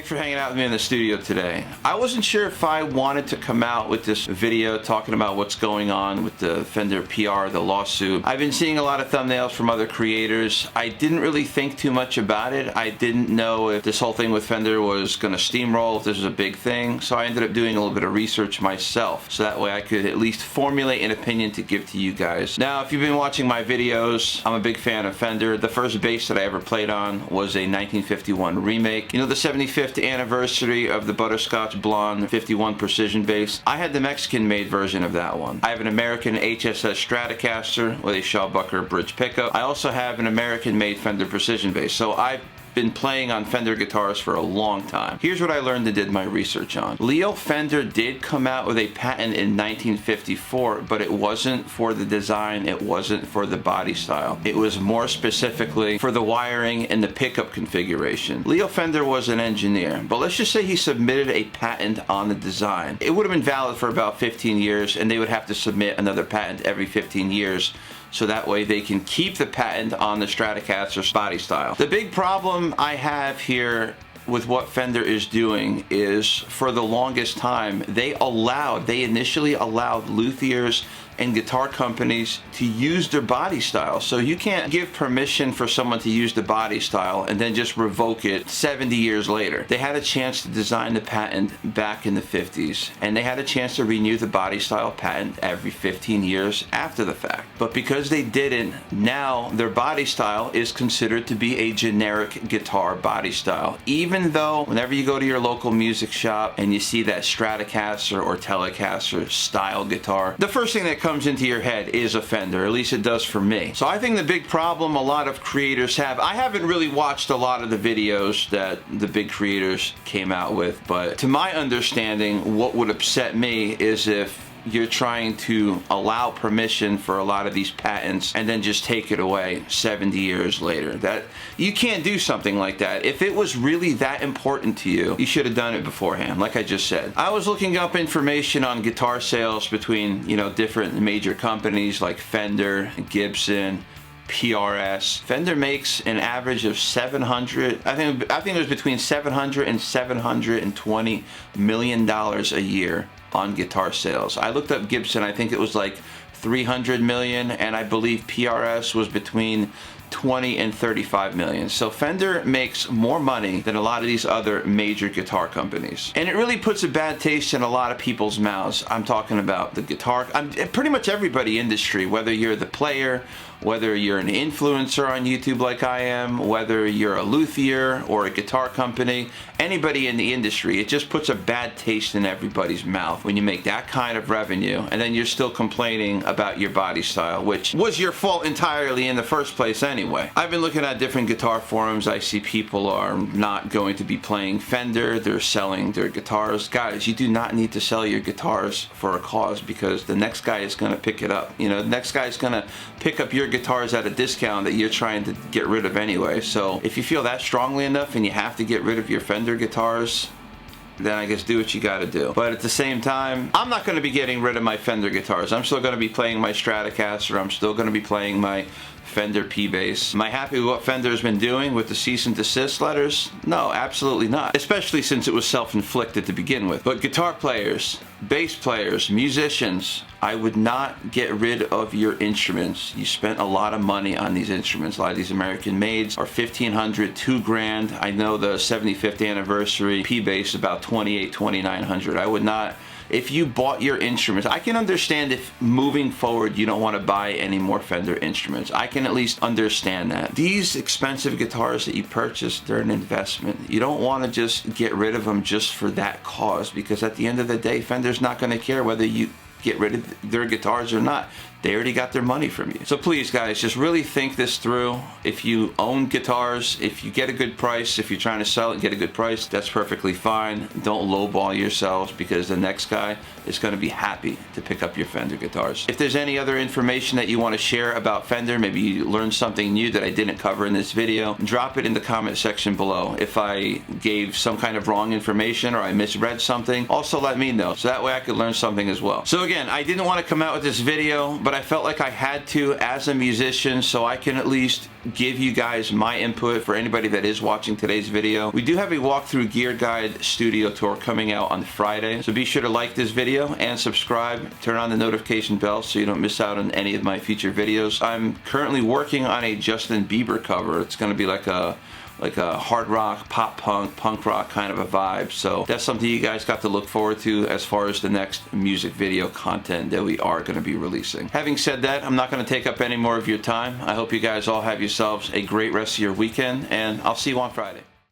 for hanging out with me in the studio today. I wasn't sure if I wanted to come out with this video talking about what's going on with the Fender PR, the lawsuit. I've been seeing a lot of thumbnails from other creators. I didn't really think too much about it. I didn't know if this whole thing with Fender was going to steamroll, if this was a big thing, so I ended up doing a little bit of research myself, so that way I could at least formulate an opinion to give to you guys. Now, if you've been watching my videos, I'm a big fan of Fender. The first bass that I ever played on was a 1951 remake. You know, the 75th anniversary of the Butterscotch Blonde 51 Precision bass. I had the Mexican-made version of that one. I have an American HSS Stratocaster with a Shawbucker bridge pickup. I also have an American-made Fender Precision bass. So I've been playing on Fender guitars for a long time. Here's what I learned and did my research on. Leo Fender did come out with a patent in 1954, but it wasn't for the design, it wasn't for the body style. It was more specifically for the wiring and the pickup configuration. Leo Fender was an engineer, but let's just say he submitted a patent on the design. It would have been valid for about 15 years, and they would have to submit another patent every 15 years. So that way they can keep the patent on the Stratocaster's body style. The big problem I have here with what Fender is doing is, for the longest time, they initially allowed luthiers and guitar companies to use their body style. So you can't give permission for someone to use the body style and then just revoke it 70 years later. They had a chance to design the patent back in the 50s, and they had a chance to renew the body style patent every 15 years after the fact. But because they didn't, now their body style is considered to be a generic guitar body style. Even though whenever you go to your local music shop and you see that Stratocaster or Telecaster style guitar, the first thing that comes into your head is a Fender, at least it does for me. So I think the big problem a lot of creators have, I haven't really watched a lot of the videos that the big creators came out with, but to my understanding, what would upset me is if you're trying to allow permission for a lot of these patents and then just take it away 70 years later. That you can't do something like that. If it was really that important to you, you should have done it beforehand, like I just said. I was looking up information on guitar sales between, you know, different major companies like Fender, Gibson, PRS. Fender makes an average of 700, I think it was between 700 and 720 million dollars a year on guitar sales. I looked up Gibson, I think it was like 300 million, and I believe PRS was between 20 and 35 million. So Fender makes more money than a lot of these other major guitar companies. And it really puts a bad taste in a lot of people's mouths. I'm talking about the guitar, pretty much everybody industry, whether you're the player, whether you're an influencer on YouTube like I am, whether you're a luthier or a guitar company, anybody in the industry, it just puts a bad taste in everybody's mouth when you make that kind of revenue and then you're still complaining about your body style, which was your fault entirely in the first place anyway. I've been looking at different guitar forums. I see people are not going to be playing Fender, they're selling their guitars. Guys, you do not need to sell your guitars for a cause, because the next guy is going to pick it up. You know, the next guy is going to pick up your guitars at a discount that you're trying to get rid of anyway. So if you feel that strongly enough and you have to get rid of your Fender guitars, then I guess do what you gotta do. But at the same time, I'm not gonna be getting rid of my Fender guitars. I'm still gonna be playing my Stratocaster. I'm still gonna be playing my Fender P-Bass. Am I happy with what Fender's been doing with the cease and desist letters? No, absolutely not. Especially since it was self-inflicted to begin with. But guitar players, bass players, musicians, I would not get rid of your instruments. You spent a lot of money on these instruments. A lot of these American mades are $1,500, $2,000. I know the 75th anniversary P-Bass about $2,800, $2,900. I would not. If you bought your instruments, I can understand if moving forward you don't want to buy any more Fender instruments. I can at least understand that. These expensive guitars that you purchase, they're an investment. You don't want to just get rid of them just for that cause, because at the end of the day, Fender's not going to care whether you get rid of their guitars or not. They already got their money from you. So please, guys, just really think this through. If you own guitars, if you get a good price, if you're trying to sell it and get a good price, that's perfectly fine. Don't lowball yourselves, because the next guy is going to be happy to pick up your Fender guitars. If there's any other information that you want to share about Fender, maybe you learned something new that I didn't cover in this video, drop it in the comment section below. If I gave some kind of wrong information or I misread something, also let me know, so that way I could learn something as well. So again, I didn't want to come out with this video, but I felt like I had to as a musician, so I can at least give you guys my input for anybody that is watching today's video. We do have a walkthrough gear guide studio tour coming out on Friday, so be sure to like this video and subscribe. Turn on the notification bell so you don't miss out on any of my future videos. I'm currently working on a Justin Bieber cover. It's going to be like a hard rock, pop punk, punk rock kind of a vibe. So that's something you guys got to look forward to as far as the next music video content that we are going to be releasing. Having said that, I'm not going to take up any more of your time. I hope you guys all have yourselves a great rest of your weekend, and I'll see you on Friday.